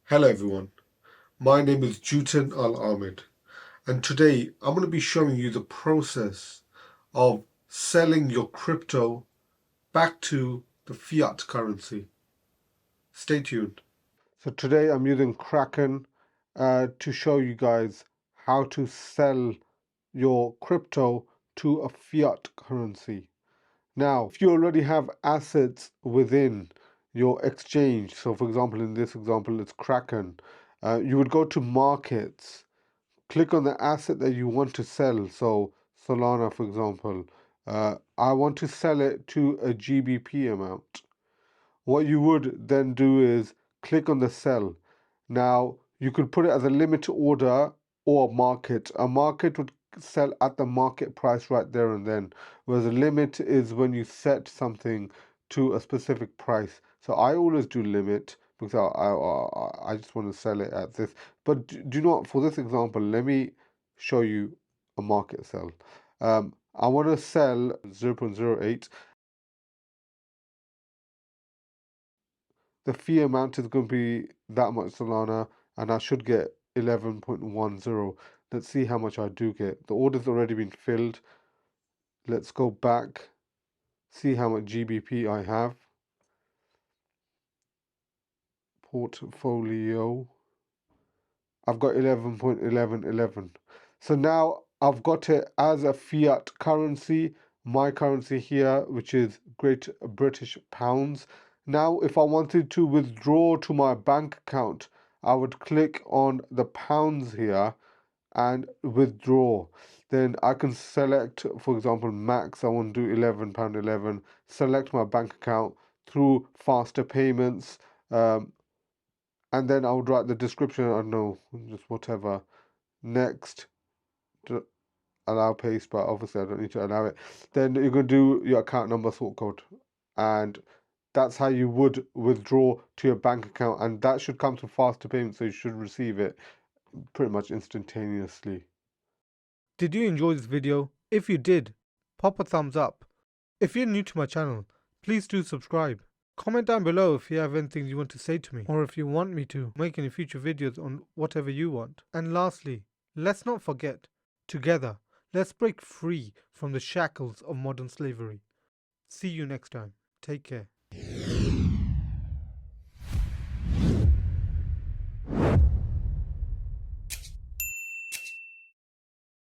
Hello everyone, my name is Jutan Al-Ahmed and today I'm going to be showing you the process of selling your crypto back to the fiat currency. Stay tuned. So today I'm using Kraken to show you guys how to sell your crypto to a fiat currency. Now, if you already have assets within your exchange, so for example, in this example, it's Kraken, you would go to markets, click on the asset that you want to sell. So Solana, for example, I want to sell it to a GBP amount. What you would then do is click on the sell. Now, you could put it as a limit order or market. A market would sell at the market price right there and then, whereas a limit is when you set something to a specific price. So I always do limit because I just want to sell it at this. But do not, for this example, let me show you a market sell. I want to sell 0.08. The fee amount is going to be that much Solana, and I should get 11.10. Let's see how much I do get. The order's already been filled. Let's go back, see how much GBP I have. Portfolio. I've got 11.1111. So now I've got it as a fiat currency, my currency here, which is Great British Pounds. Now, if I wanted to withdraw to my bank account, I would click on the pounds here and withdraw. Then I can select, for example, max, I want to do £11.11, select my bank account through faster payments. And then I would write the description, I don't know, just whatever. Next, to allow paste, but obviously I don't need to allow it. Then you're going to do your account number, sort code. And that's how you would withdraw to your bank account. And that should come to faster payment, so you should receive it pretty much instantaneously. Did you enjoy this video? If you did, pop a thumbs up. If you're new to my channel, please do subscribe. Comment down below if you have anything you want to say to me, or if you want me to make any future videos on whatever you want. And lastly, let's not forget, together, let's break free from the shackles of modern slavery. See you next time. Take care.